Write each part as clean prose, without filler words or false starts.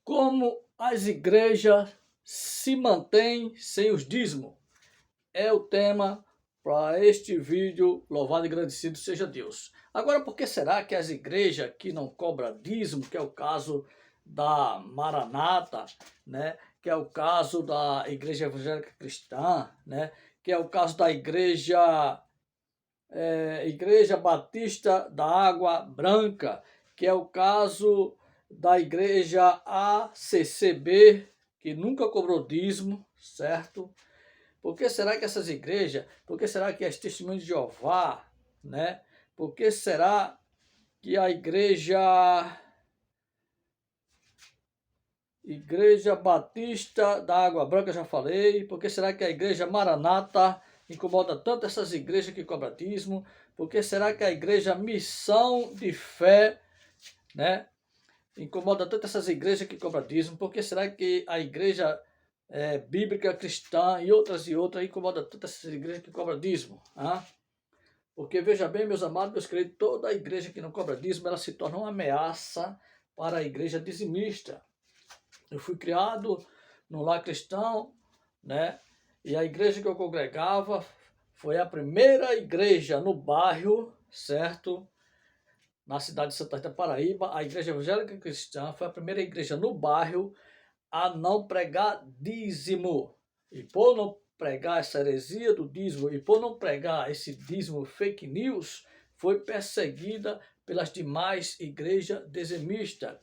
Como as igrejas se mantêm sem os dízimos? É o tema para este vídeo. Louvado e agradecido seja Deus. Agora, por que será que as igrejas que não cobram dízimo, que é o caso da Maranata, né? Que é o caso da Igreja Evangélica Cristã, né? Que é o caso da Igreja Batista da Água Branca, que é o caso da Igreja ACCB, que nunca cobrou dízimo, certo? Por que será que essas igrejas, por que será que as Testemunhas de Jeová, né? Por que será que a Igreja Batista da Água Branca, já falei, por que será que a Igreja Maranata incomoda tanto essas igrejas que cobram dízimo? Por que será que a Igreja Missão de Fé, né, incomoda tanto essas igrejas que cobram dízimo? Por que será que a Igreja Bíblica Cristã e outras incomoda tanto essas igrejas que cobram dízimo? Hein? Porque veja bem, meus amados, meus queridos, toda igreja que não cobra dízimo, ela se torna uma ameaça para a igreja dizimista. Eu fui criado num lar cristão, né? E a igreja que eu congregava foi a primeira igreja no bairro, certo? Na cidade de Santa Rita, Paraíba, a Igreja Evangélica Cristã foi a primeira igreja no bairro a não pregar dízimo. E por não pregar essa heresia do dízimo, e por não pregar esse dízimo fake news, foi perseguida pelas demais igrejas dizimistas.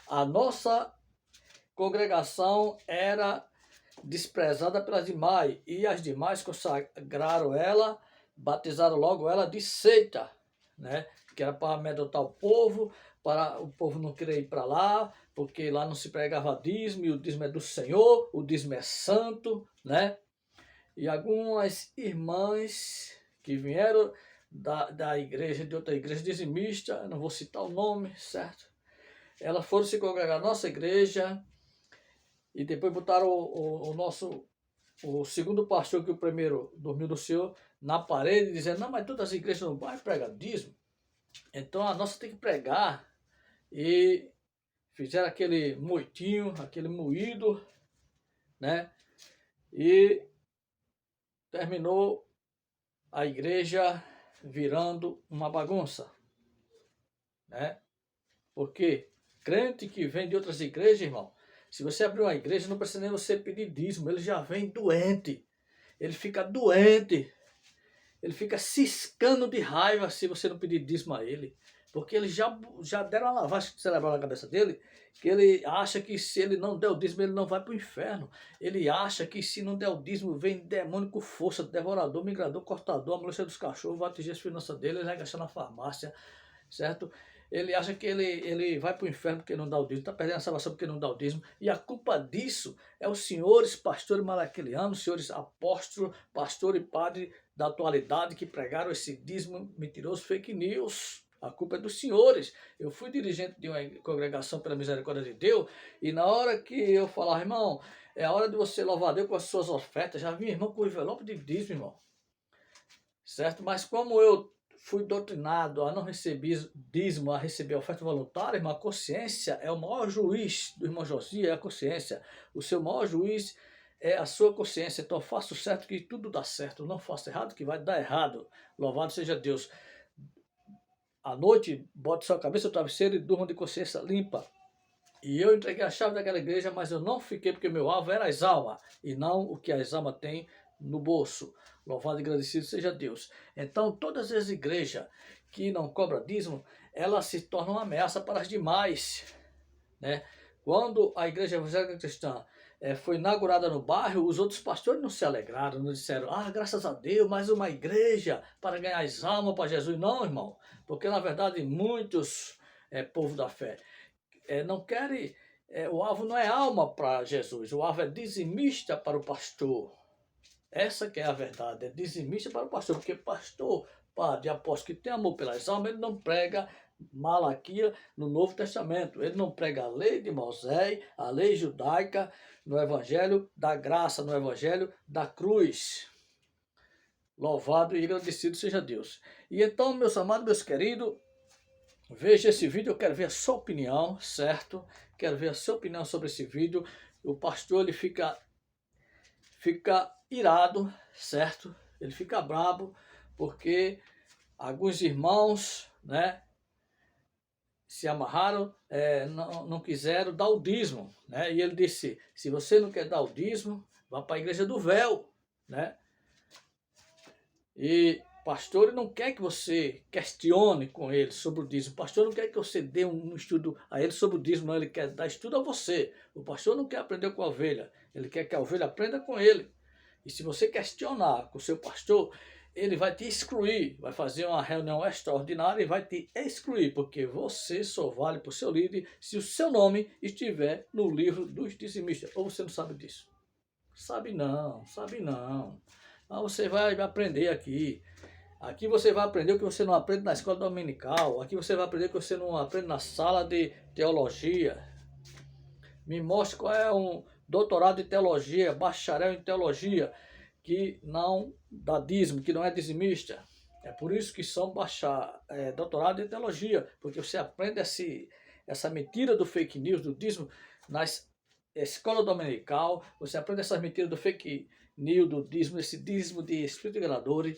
A nossa congregação era desprezada pelas demais, e as demais consagraram ela, batizaram logo ela de seita, né? Que era para amedrontar o povo, para o povo não querer ir para lá, porque lá não se pregava dízimo, e o dízimo é do Senhor, o dízimo é santo, né? E algumas irmãs que vieram da igreja, de outra igreja dizimista, não vou citar o nome, certo? Elas foram se congregar na nossa igreja, e depois botaram o segundo pastor, que o primeiro dormiu do Senhor, na parede, dizendo: não, mas todas as igrejas não vão pregar dízimo, então a nossa tem que pregar. E fizeram aquele moitinho, aquele moído, né? E terminou a igreja virando uma bagunça, né? Porque crente que vem de outras igrejas, irmão, se você abrir uma igreja, não precisa nem você pedir dízimo, ele já vem doente. Ele fica doente. Ele fica ciscando de raiva se você não pedir dízimo a ele. Porque eles já deram uma lavagem cerebral na cabeça dele, que ele acha que se ele não der o dízimo, ele não vai para o inferno. Ele acha que se não der o dízimo, vem demônio com força, devorador, migrador, cortador, a moléstia dos cachorros, vai atingir as finanças dele, ele vai gastar na farmácia, certo? Ele acha que ele vai para o inferno porque não dá o dízimo, está perdendo a salvação porque não dá o dízimo. E a culpa disso é os senhores pastores malaquilianos, senhores apóstolos, pastor e padre da atualidade que pregaram esse dízimo mentiroso, fake news. A culpa é dos senhores. Eu fui dirigente de uma congregação pela misericórdia de Deus, e na hora que eu falava: irmão, é a hora de você louvar a Deus com as suas ofertas, já vinha irmão com o envelope de dízimo, irmão. Certo? Mas como eu fui doutrinado a não receber dízimo, a receber oferta voluntária, irmão, a consciência é o maior juiz do irmão Josias, é a consciência. O seu maior juiz é a sua consciência. Então faça o certo que tudo dá certo, não faça errado que vai dar errado. Louvado seja Deus. À noite, bote sua cabeça no travesseiro e durma de consciência limpa. E eu entreguei a chave daquela igreja, mas eu não fiquei, porque meu alvo era as almas, e não o que as almas têm no bolso. Louvado e agradecido seja Deus. Então, todas as igrejas que não cobram dízimo, elas se tornam uma ameaça para as demais, né? Quando a Igreja Evangélica Cristã foi inaugurada no bairro, os outros pastores não se alegraram, não disseram: ah, graças a Deus, mais uma igreja para ganhar as almas para Jesus. Não, irmão, porque na verdade muitos povo da fé não querem, o alvo não é alma para Jesus, o alvo é dizimista para o pastor. Essa que é a verdade, é dizimista para o pastor, porque pastor, padre, apóstolo que tem amor pelas almas, ele não prega Malaquias no Novo Testamento, ele não prega a lei de Moisés, a lei judaica no Evangelho da graça, no Evangelho da cruz. Louvado e agradecido seja Deus. E então, meus amados, meus queridos, Veja esse vídeo, eu quero ver a sua opinião, certo? Quero ver a sua opinião sobre esse vídeo. O pastor, ele fica irado, certo? Ele fica brabo, porque alguns irmãos, né, se amarraram, não quiseram dar o dízimo, né? E ele disse, se você não quer dar o dízimo, vá para a igreja do véu, né? E o pastor não quer que você questione com ele sobre o dízimo. O pastor não quer que você dê um estudo a ele sobre o dízimo, não. Ele quer dar estudo a você. O pastor não quer aprender com a ovelha, ele quer que a ovelha aprenda com ele. E se você questionar com o seu pastor, ele vai te excluir, vai fazer uma reunião extraordinária e vai te excluir, porque você só vale para o seu líder se o seu nome estiver no livro dos dizimistas. Ou você não sabe disso? Sabe não, sabe não. Mas você vai aprender aqui. Aqui você vai aprender o que você não aprende na escola dominical. Aqui você vai aprender o que você não aprende na sala de teologia. Me mostre qual é um doutorado em teologia, bacharel em teologia, que não dá dízimo, que não é dizimista. É por isso que são doutorado em teologia, porque você aprende essa mentira do fake news, do dízimo, nas escola dominical, você aprende essas mentiras do fake news, do dízimo, esse dízimo de espírito enganador,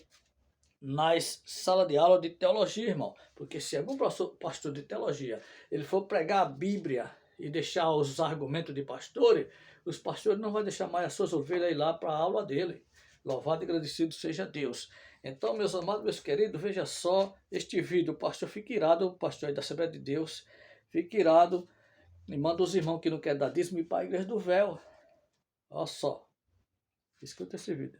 nas salas de aula de teologia, irmão. Porque se algum pastor de teologia ele for pregar a Bíblia e deixar os argumentos de pastores, os pastores não vão deixar mais as suas ovelhas ir lá para a aula dele. Louvado e agradecido seja Deus. Então, meus amados, meus queridos, veja só este vídeo. O pastor fica irado, o pastor aí da Assembleia de Deus, fica irado e manda os irmãos que não querem dar dízimo ir para a igreja do véu. Olha só. Escuta esse vídeo.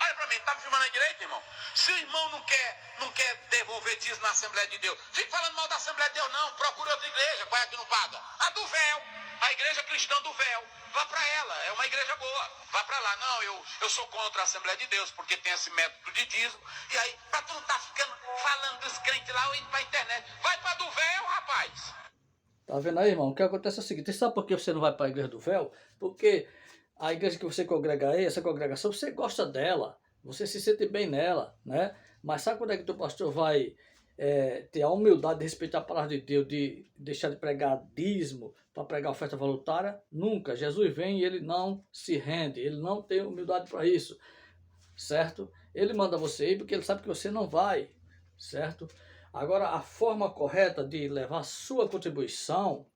Olha para mim, tá me filmando aí direito, irmão? Se o irmão não quer devolver dízimo na Assembleia de Deus, fique falando mal da Assembleia de Deus, não. Procure outra igreja, qual é a que não paga? A do véu, a igreja cristã do véu. Vá para ela, é uma igreja boa. Vá para lá. Não, eu sou contra a Assembleia de Deus, porque tem esse método de dízimo. E aí, para tu não tá ficando falando dos crentes lá ou indo pra internet, vai para do véu, rapaz. Tá vendo aí, irmão? O que acontece é o seguinte, sabe por que você não vai para a igreja do véu? Porque a igreja que você congrega aí, essa congregação, você gosta dela, você se sente bem nela, né? Mas sabe quando é que o teu pastor vai ter a humildade de respeitar a palavra de Deus, de deixar de pregar dízimo para pregar oferta voluntária? Nunca. Jesus vem e ele não se rende, ele não tem humildade para isso, certo? Ele manda você ir porque ele sabe que você não vai, certo? Agora, a forma correta de levar sua contribuição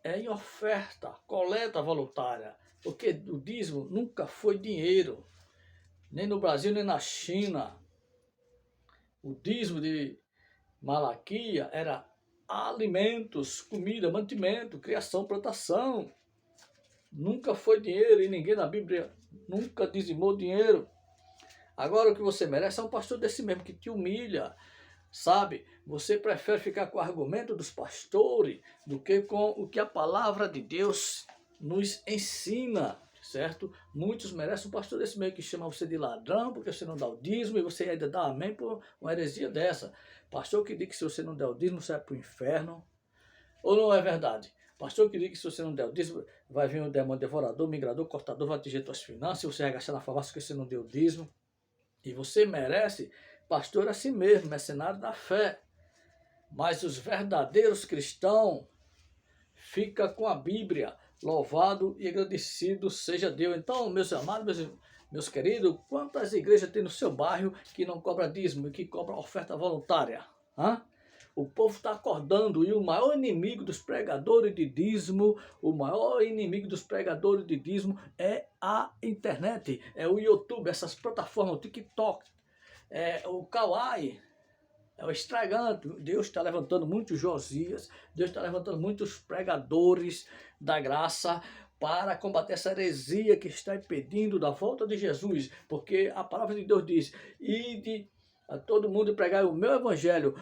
é em oferta, coleta voluntária, porque o dízimo nunca foi dinheiro, nem no Brasil, nem na China. O dízimo de Malaquia era alimentos, comida, mantimento, criação, plantação. Nunca foi dinheiro e ninguém na Bíblia nunca dizimou dinheiro. Agora o que você merece é um pastor desse mesmo que te humilha, sabe? Você prefere ficar com o argumento dos pastores do que com o que a palavra de Deus nos ensina, certo? Muitos merecem um pastor desse meio que chama você de ladrão porque você não dá o dízimo e você ainda dá amém por uma heresia dessa. Pastor que diz que se você não der o dízimo você vai para o inferno. Ou não é verdade? Pastor que diz que se você não der o dízimo vai vir um demônio devorador, migrador, cortador, vai atingir suas finanças, se você arregaçar na farmácia porque você não deu o dízimo. E você merece pastor assim mesmo, mercenário da fé. Mas os verdadeiros cristãos ficam com a Bíblia. Louvado e agradecido seja Deus. Então, meus amados, meus queridos, quantas igrejas tem no seu bairro que não cobra dízimo e que cobra oferta voluntária? Hã? O povo está acordando e o maior inimigo dos pregadores de dízimo, o maior inimigo dos pregadores de dízimo é a internet, é o YouTube, essas plataformas, o TikTok, o Kawaii, é o estragante. Deus está levantando muitos Josias, Deus está levantando muitos pregadores da graça para combater essa heresia que está impedindo da volta de Jesus, porque a palavra de Deus diz, ide a todo mundo pregar o meu evangelho.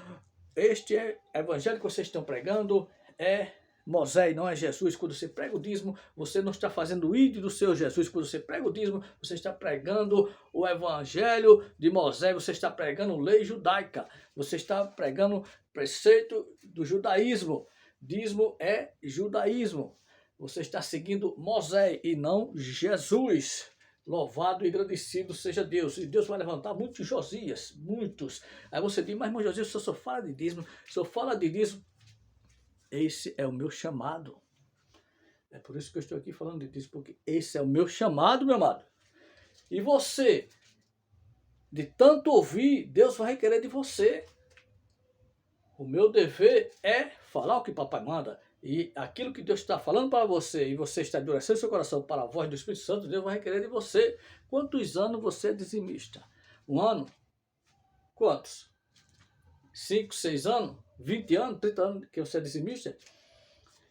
Este evangelho que vocês estão pregando é Moisés, não é Jesus. Quando você prega o dízimo, você não está fazendo o ide do seu Jesus. Quando você prega o dízimo, você está pregando o evangelho de Moisés, você está pregando lei judaica, você está pregando preceito do judaísmo. Dízimo é judaísmo. Você está seguindo Moisés e não Jesus. Louvado e agradecido seja Deus. E Deus vai levantar muitos Josias, muitos. Aí você diz, mas irmão Josias, se eu só fala de dízimo, se eu falo de dízimo, esse é o meu chamado. É por isso que eu estou aqui falando de dízimo, porque esse é o meu chamado, meu amado. E você, de tanto ouvir, Deus vai requerer de você. O meu dever é falar o que o papai manda. E aquilo que Deus está falando para você, e você está endurecendo seu coração para a voz do Espírito Santo, Deus vai requerer de você. Quantos anos você é dizimista? 1 ano? Quantos? 5, 6 anos? 20 anos? 30 anos que você é dizimista?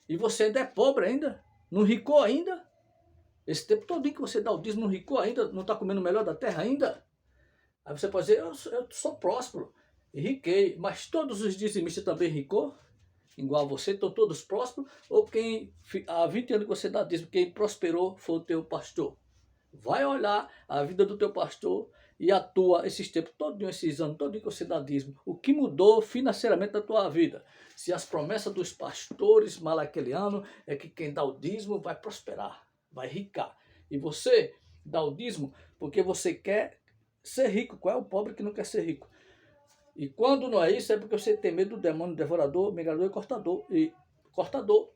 E você ainda é pobre ainda? Não ricou ainda? Esse tempo todo que você dá o dízimo, não ricou ainda? Não está comendo o melhor da terra ainda? Aí você pode dizer, eu sou próspero, e riquei, mas todos os dizimistas também ricou? Igual a você, estão todos prósperos? Ou quem, há 20 anos que você dá dízimo, quem prosperou foi o teu pastor? Vai olhar a vida do teu pastor e a tua, esses tempos, todos esses anos, todo que você dá dízimo, o que mudou financeiramente na tua vida? Se as promessas dos pastores malaquelianos é que quem dá o dízimo vai prosperar, vai ricar. E você dá o dízimo porque você quer ser rico. Qual é o pobre que não quer ser rico? E quando não é isso, é porque você tem medo do demônio devorador, migador e cortador.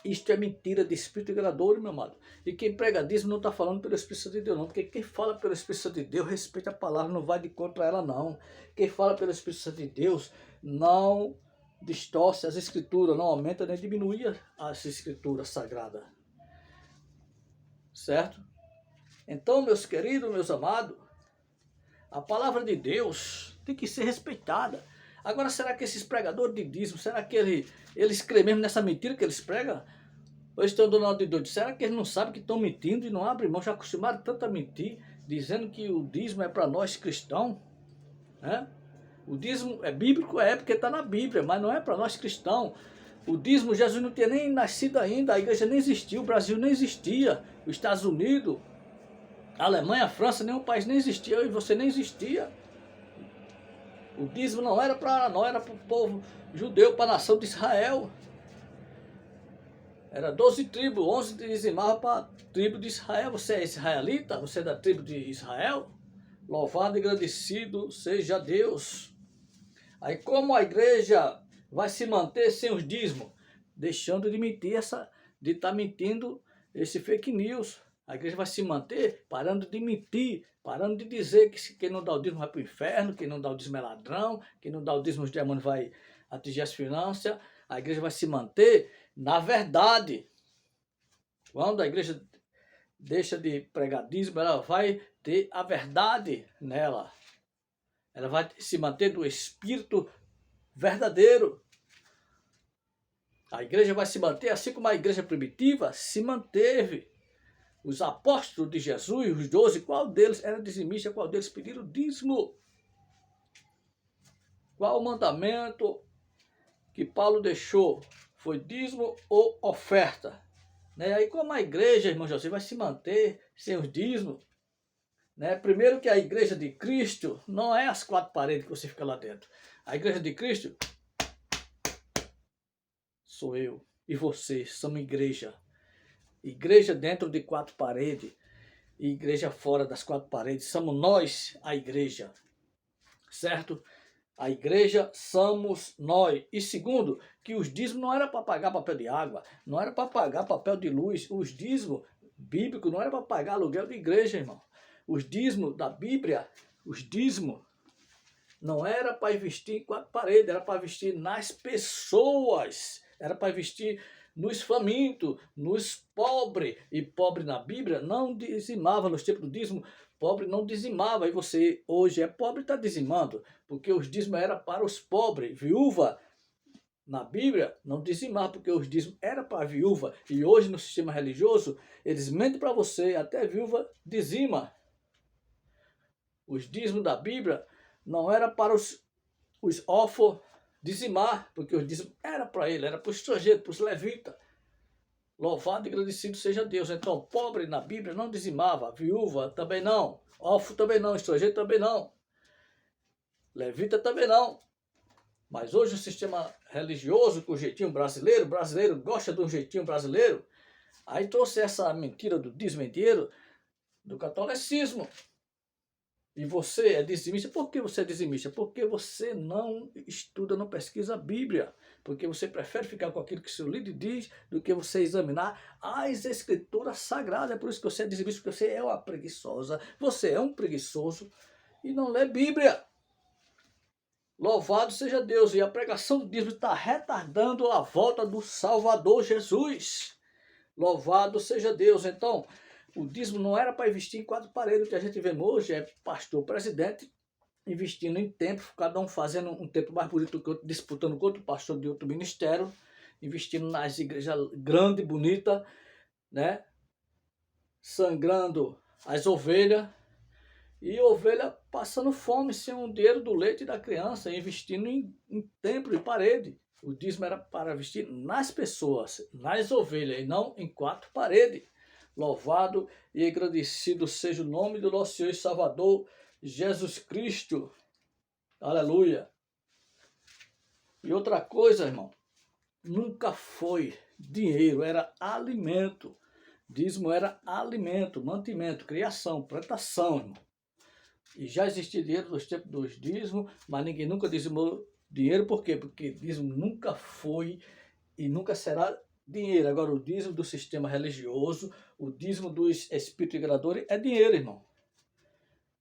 Isto é mentira de espírito enganador, meu amado. E quem prega dízimo não está falando pelo Espírito Santo de Deus, não. Porque quem fala pelo Espírito Santo de Deus, respeita a palavra, não vai de contra ela, não. Quem fala pelo Espírito Santo de Deus, não distorce as escrituras, não aumenta nem diminui as escrituras sagradas. Certo? Então, meus queridos, meus amados, a palavra de Deus tem que ser respeitada. Agora, será que esses pregadores de dízimo, será que eles creem mesmo nessa mentira que eles pregam? Ou estão dando de doido? Será que eles não sabem que estão mentindo e não abrem mão? Já acostumaram tanto a mentir, dizendo que o dízimo é para nós cristãos? Né? O dízimo é bíblico, é porque está na Bíblia, mas não é para nós cristãos. O dízimo, Jesus não tinha nem nascido ainda, a igreja nem existia, o Brasil nem existia, os Estados Unidos, a Alemanha, a França, nenhum país nem existia, e você nem existia. O dízimo não era para nós, era para o povo judeu, para a nação de Israel. Era 12 tribos, 11 dizimavam para a tribo de Israel. Você é israelita? Você é da tribo de Israel? Louvado e agradecido seja Deus. Aí como a igreja vai se manter sem os dízimos? Deixando de mentir de estar mentindo esse fake news. A igreja vai se manter parando de mentir, parando de dizer que quem não dá o dízimo vai para o inferno, quem não dá o dízimo é ladrão, quem não dá o dízimo os demônios vai atingir as finanças. A igreja vai se manter na verdade. Quando a igreja deixa de pregar dízimo, ela vai ter a verdade nela. Ela vai se manter do espírito verdadeiro. A igreja vai se manter assim como a igreja primitiva se manteve. Os apóstolos de Jesus, os 12, qual deles era dizimista, qual deles pediram dízimo? Qual o mandamento que Paulo deixou? Foi dízimo ou oferta? Né? Aí como a igreja, irmão José, vai se manter sem os dízimos? Né? Primeiro que a igreja de Cristo não é as 4 paredes que você fica lá dentro. A igreja de Cristo sou eu e você, somos igreja. Igreja dentro de 4 paredes e igreja fora das 4 paredes. Somos nós a igreja, certo? A igreja somos nós. E segundo, que os dízimos não era para pagar papel de água, não era para pagar papel de luz. Os dízimos bíblicos não era para pagar aluguel de igreja, irmão. Os dízimos da Bíblia, os dízimos não era para investir em 4 paredes, era para investir nas pessoas, era para investir nos famintos, nos pobres. E pobre na Bíblia não dizimava, nos tempos do dízimo, pobre não dizimava. E você hoje é pobre e está dizimando, porque os dízimos eram para os pobres. Viúva, na Bíblia, não dizimava, porque os dízimos eram para a viúva. E hoje no sistema religioso, eles mentem para você, até viúva dizima. Os dízimos da Bíblia não era para os órfãos dizimar, porque os dízimos era para ele, era para os estrangeiros, para os levitas. Louvado e agradecido seja Deus. Então, pobre na Bíblia não dizimava, viúva também não, órfão também não, estrangeiro também não, levita também não. Mas hoje o sistema religioso, com o jeitinho brasileiro, o brasileiro gosta de um jeitinho brasileiro, aí trouxe essa mentira do dízimo em dinheiro, do catolicismo. E você é dizimista. Por que você é dizimista? Porque você não estuda, não pesquisa a Bíblia. Porque você prefere ficar com aquilo que o seu líder diz do que você examinar as escrituras sagradas. É por isso que você é dizimista, porque você é uma preguiçosa. Você é um preguiçoso e não lê Bíblia. Louvado seja Deus. E a pregação do dízimo está retardando a volta do Salvador Jesus. Louvado seja Deus. Então, o dízimo não era para investir em quatro paredes. O que a gente vê hoje é pastor, presidente, investindo em tempo, cada um fazendo um tempo mais bonito que o outro, disputando com outro pastor de outro ministério, investindo nas igrejas grandes, bonitas, né? Sangrando as ovelhas, e ovelha passando fome, sem o dinheiro do leite da criança, investindo em templo e parede. O dízimo era para investir nas pessoas, nas ovelhas, e não em quatro paredes. Louvado e agradecido seja o nome do nosso Senhor e Salvador, Jesus Cristo. Aleluia. E outra coisa, irmão, nunca foi dinheiro, era alimento. Dízimo era alimento, mantimento, criação, plantação, irmão. E já existia dinheiro nos tempos dos dízimos, mas ninguém nunca dizimou dinheiro. Por quê? Porque dízimo nunca foi e nunca será dinheiro. Agora, o dízimo do sistema religioso, o dízimo dos espíritos enganadores é dinheiro, irmão.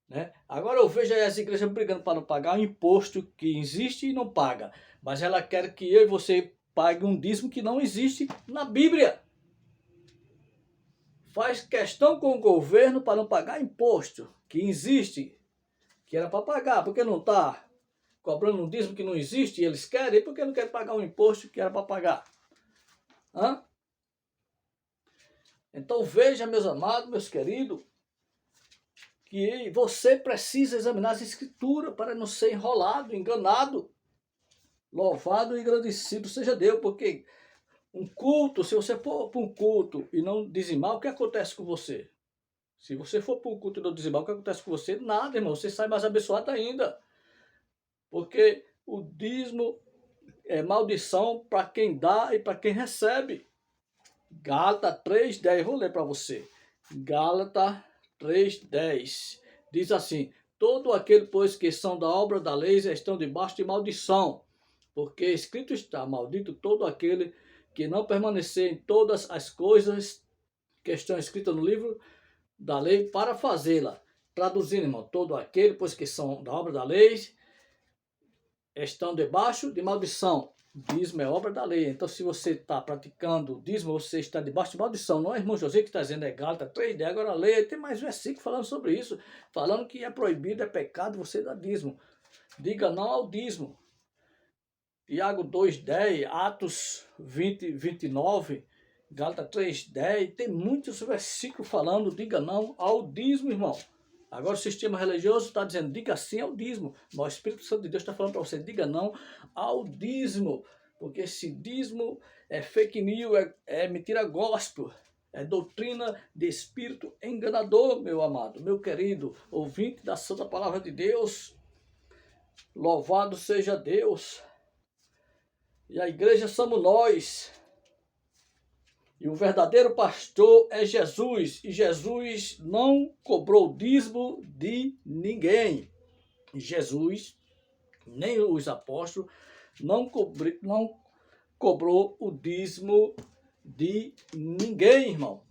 Né? Agora eu vejo aí as igrejas brigando para não pagar o imposto que existe e não paga. Mas ela quer que eu e você pague um dízimo que não existe na Bíblia. Faz questão com o governo para não pagar imposto que existe, que era para pagar, porque não está cobrando um dízimo que não existe e eles querem, porque não querem pagar um imposto que era para pagar. Hã? Então veja, meus amados, meus queridos, que você precisa examinar as escrituras para não ser enrolado, enganado. Louvado e agradecido seja Deus, porque um culto, se você for para um culto e não dizimar, o que acontece com você? Se você for para um culto e não dizimar, o que acontece com você? Nada, irmão, você sai mais abençoado ainda. Porque o dízimo é maldição para quem dá e para quem recebe. Gálatas 3:10, vou ler para você. Gálatas 3:10 diz assim: todo aquele, pois, que são da obra da lei estão debaixo de maldição, porque escrito está: maldito todo aquele que não permanecer em todas as coisas que estão escritas no livro da lei para fazê-la. Traduzindo, irmão, todo aquele, pois, que são da obra da lei estão debaixo de maldição. Dízimo é obra da lei. Então, se você está praticando dízimo, você está debaixo de maldição. Não é irmão José que está dizendo, é Gálatas 3:10. Agora a lei, tem mais versículo falando sobre isso, falando que é proibido, é pecado você dar dízimo. Diga não ao dízimo. Tiago 2:10, Atos 20:29, Gálatas 3:10, tem muitos versículos falando, diga não ao dízimo, irmão. Agora o sistema religioso está dizendo, diga sim ao dízimo. Mas o Espírito Santo de Deus está falando para você, diga não ao dízimo. Porque esse dízimo é fake news, é mentira gospel. É doutrina de espírito enganador, meu amado, meu querido ouvinte da Santa Palavra de Deus. Louvado seja Deus. E a igreja somos nós. E o verdadeiro pastor é Jesus. E Jesus não cobrou dízimo de ninguém. Jesus, nem os apóstolos, não cobrou o dízimo de ninguém, irmão.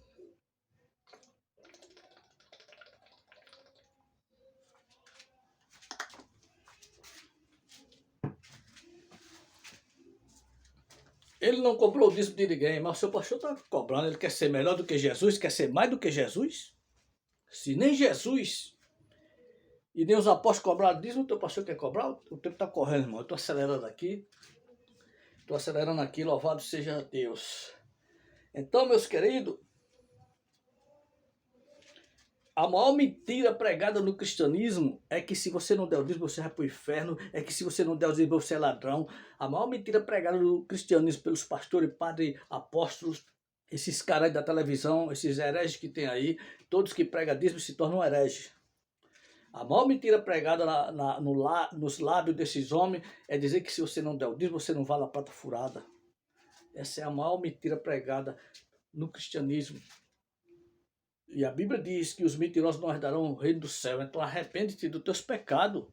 Ele não cobrou o dízimo de ninguém, mas o seu pastor está cobrando. Ele quer ser melhor do que Jesus, quer ser mais do que Jesus. Se nem Jesus e nem os apóstolos cobraram dízimo, o teu pastor quer cobrar? O tempo está correndo, irmão. Eu estou acelerando aqui. Louvado seja Deus. Então, meus queridos, a maior mentira pregada no cristianismo é que se você não der o dízimo, você vai para o inferno. É que se você não der o dízimo, você é ladrão. A maior mentira pregada no cristianismo pelos pastores, padres, apóstolos, esses caras da televisão, esses hereges que tem aí, todos que pregam dízimo se tornam hereges. A maior mentira pregada nos lábios desses homens é dizer que se você não der o dízimo, você não vale a prata furada. Essa é a maior mentira pregada no cristianismo. E a Bíblia diz que os mentirosos não herdarão o reino do céu. Então arrepende-te dos teus pecados.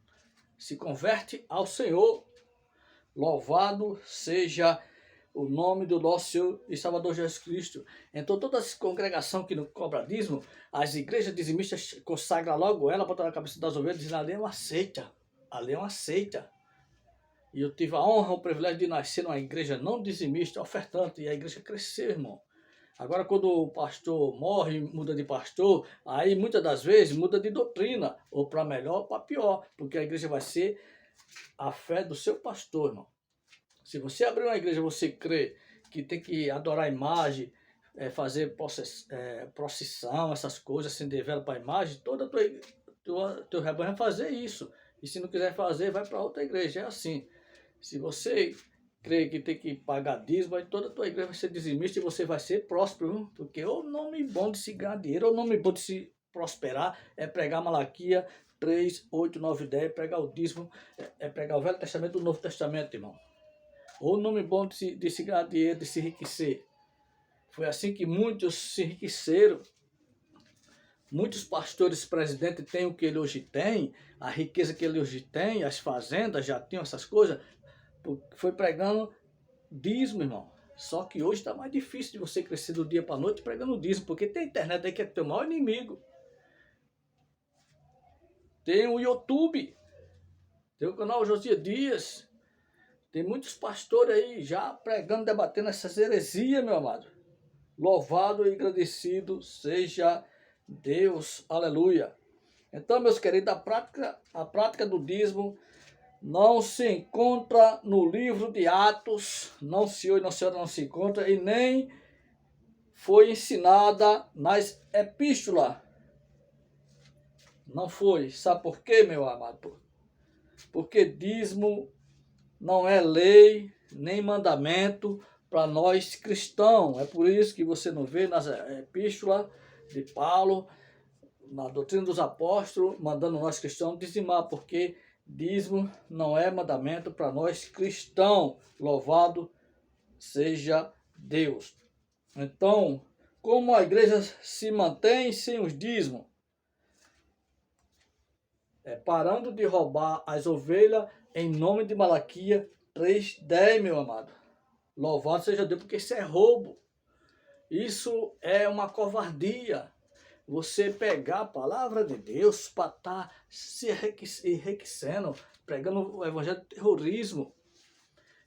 Se converte ao Senhor. Louvado seja o nome do nosso Senhor e Salvador Jesus Cristo. Então toda essa congregação que não cobra dízimo, as igrejas dizimistas consagram logo ela, botam na cabeça das ovelhas, dizendo: ali é uma seita. Ali é uma seita. E eu tive a honra, o privilégio de nascer numa igreja não dizimista, ofertante, e a igreja cresceu, irmão. Agora, quando o pastor morre, muda de pastor, aí muitas das vezes muda de doutrina, ou para melhor ou para pior, porque a igreja vai ser a fé do seu pastor, irmão. Se você abrir uma igreja, você crê que tem que adorar a imagem, fazer procissão, essas coisas, acender vela para a imagem, todo teu rebanho vai fazer isso. E se não quiser fazer, vai para outra igreja. É assim. Se você crê que tem que pagar dízimo, aí toda a tua igreja vai ser dizimista e você vai ser próspero, viu? Porque o nome bom de se ganhar dinheiro, o nome bom de se prosperar é pregar Malaquias 3, 8, 9, 10, pregar o dízimo, é pregar o Velho Testamento e o Novo Testamento, irmão. O nome bom de se ganhar dinheiro, de se enriquecer. Foi assim que muitos se enriqueceram. Muitos pastores presidentes têm o que ele hoje tem, a riqueza que ele hoje tem, as fazendas já tinham essas coisas, foi pregando dízimo, irmão. Só que hoje está mais difícil de você crescer do dia para a noite pregando dízimo, porque tem a internet aí que é teu maior inimigo. Tem o YouTube, tem o canal Josias Dias, tem muitos pastores aí já pregando, debatendo essas heresias, meu amado. Louvado e agradecido seja Deus, aleluia. Então, meus queridos, a prática do dízimo não se encontra no livro de Atos, não senhor e não senhora, não se encontra, e nem foi ensinada nas epístolas. Não foi. Sabe por quê, meu amado? Porque dízimo não é lei, nem mandamento para nós cristãos. É por isso que você não vê nas epístolas de Paulo, na doutrina dos apóstolos, mandando nós cristãos dizimar, porque dízimo não é mandamento para nós cristãos. Louvado seja Deus. Então, como a igreja se mantém sem os dízimos? Parando de roubar as ovelhas em nome de Malaquias 3:10, meu amado. Louvado seja Deus, porque isso é roubo. Isso é uma covardia. Você pegar a palavra de Deus para estar se enriquecendo, pregando o evangelho do terrorismo.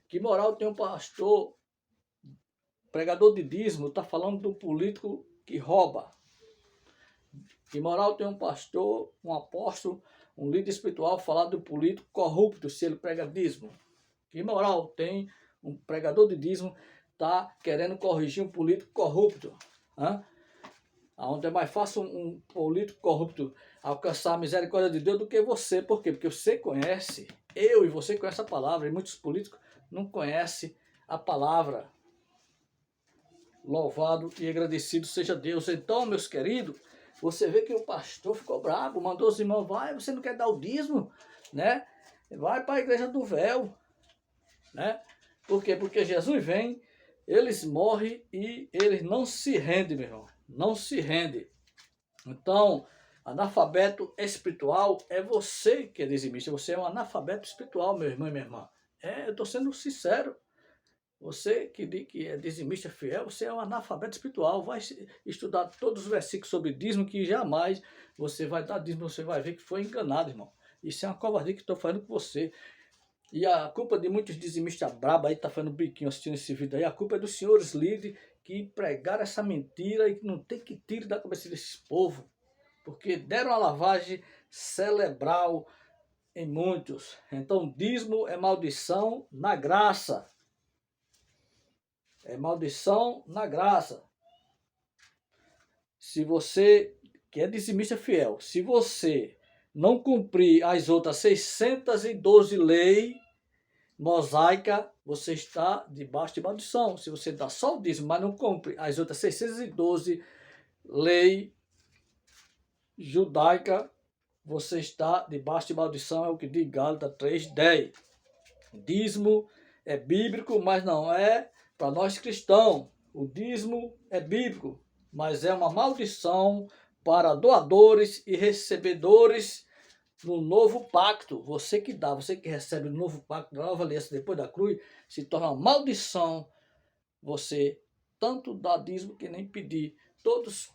Que moral tem um pastor, pregador de dízimo, está falando do político que rouba? Que moral tem um pastor, um apóstolo, um líder espiritual falar do político corrupto se ele prega dízimo? Que moral tem um pregador de dízimo está querendo corrigir um político corrupto? Onde é mais fácil um político corrupto alcançar a misericórdia de Deus do que você. Por quê? Porque você conhece, eu e você conhece a palavra, e muitos políticos não conhecem a palavra. Louvado e agradecido seja Deus. Então, meus queridos, você vê que o pastor ficou bravo, mandou os irmãos: vai, você não quer dar o dízimo, né? Vai para a igreja do véu, né? Por quê? Porque Jesus vem, eles morrem e eles não se rendem, meu irmão. Não se rende. Então, analfabeto espiritual é você que é dizimista. Você é um analfabeto espiritual, meu irmão e minha irmã. Eu estou sendo sincero. Você que diz que é dizimista fiel, você é um analfabeto espiritual. Vai estudar todos os versículos sobre dízimo, que jamais você vai dar dízimo, você vai ver que foi enganado, irmão. Isso é uma covardia que estou fazendo com você. E a culpa de muitos dizimistas brabos aí, tá fazendo biquinho assistindo esse vídeo aí, a culpa é dos senhores líderes que pregaram essa mentira e que não tem que tirar da cabeça desse povo. Porque deram a lavagem cerebral em muitos. Então, dízimo é maldição na graça. É maldição na graça. Se você, que é dizimista fiel, se você não cumprir as outras 612 leis mosaica, você está debaixo de maldição. Se você dá só o dízimo, mas não cumpre as outras 612 leis judaica, você está debaixo de maldição, é o que diz Gálatas 3:10. Dízimo é bíblico, mas não é para nós cristãos. O dízimo é bíblico, mas é uma maldição para doadores e recebedores no novo pacto. Você que dá, você que recebe o novo pacto, da nova aliança depois da cruz, se torna uma maldição você tanto dar dízimo que nem pedir. Todos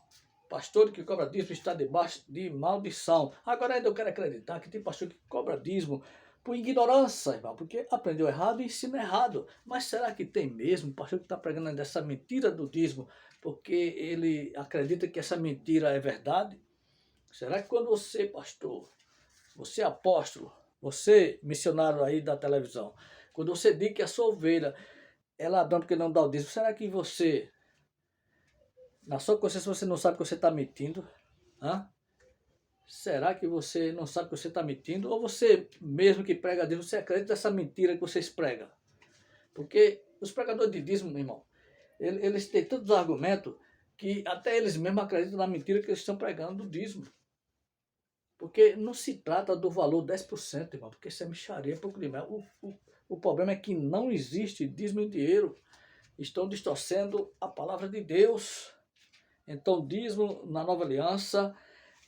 pastores que cobram dízimo estão debaixo de maldição. Agora ainda eu quero acreditar que tem pastor que cobra dízimo por ignorância, irmão, porque aprendeu errado e ensina errado. Mas será que tem mesmo pastor que está pregando essa mentira do dízimo porque ele acredita que essa mentira é verdade? Será que quando você, pastor, você apóstolo, você missionário aí da televisão, quando você diz que a sua ovelha é ladrão porque não dá o dízimo, será que você, na sua consciência, você não sabe que você está mentindo? Hã? Será que você não sabe que você está mentindo? Ou você mesmo que prega dízimo, você acredita nessa mentira que vocês pregam? Porque os pregadores de dízimo, meu irmão, eles têm tantos argumentos que até eles mesmos acreditam na mentira que eles estão pregando do dízimo. Porque não se trata do valor 10%, irmão, porque isso é mixaria, pouco demais. O problema é que não existe dízimo em dinheiro. Estão distorcendo a palavra de Deus. Então, dízimo na nova aliança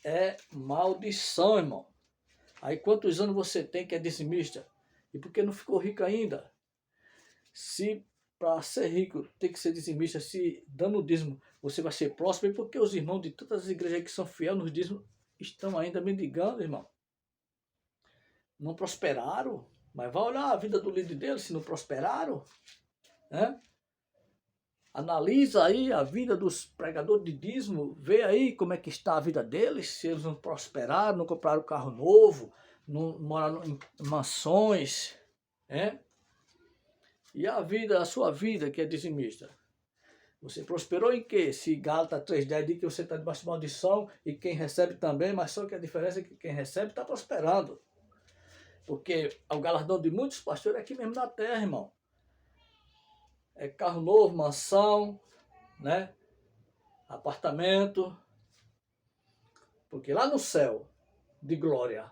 é maldição, irmão. Aí quantos anos você tem que é dizimista? E por que não ficou rico ainda? Se para ser rico tem que ser dizimista, se dando dízimo você vai ser próspero, e porque os irmãos de todas as igrejas que são fiéis nos dízimos estão ainda mendigando, irmão? Não prosperaram? Mas vai olhar a vida do líder deles, se não prosperaram, né? Analisa aí a vida dos pregadores de dízimo, vê aí como é que está a vida deles, se eles não prosperaram, não compraram carro novo, não moraram em mansões, né? E a vida, a sua vida que é dizimista, você prosperou em quê? Se Gálatas 3:10 diz que você está debaixo de maldição e quem recebe também, mas só que a diferença é que quem recebe está prosperando. Porque o galardão de muitos pastores é aqui mesmo na terra, irmão. É carro novo, mansão, né? Apartamento. Porque lá no céu de glória,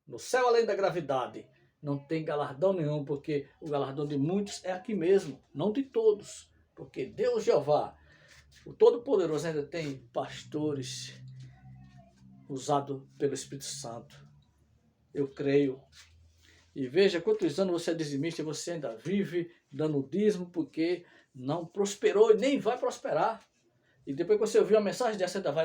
no céu além da gravidade, não tem galardão nenhum, porque o galardão de muitos é aqui mesmo, não de todos. Porque Deus Jeová, o Todo-Poderoso, ainda tem pastores usados pelo Espírito Santo. Eu creio. E veja quantos anos você é dizimista e você ainda vive dando dízimo porque não prosperou e nem vai prosperar. E depois que você ouvir uma mensagem dessa, ainda vai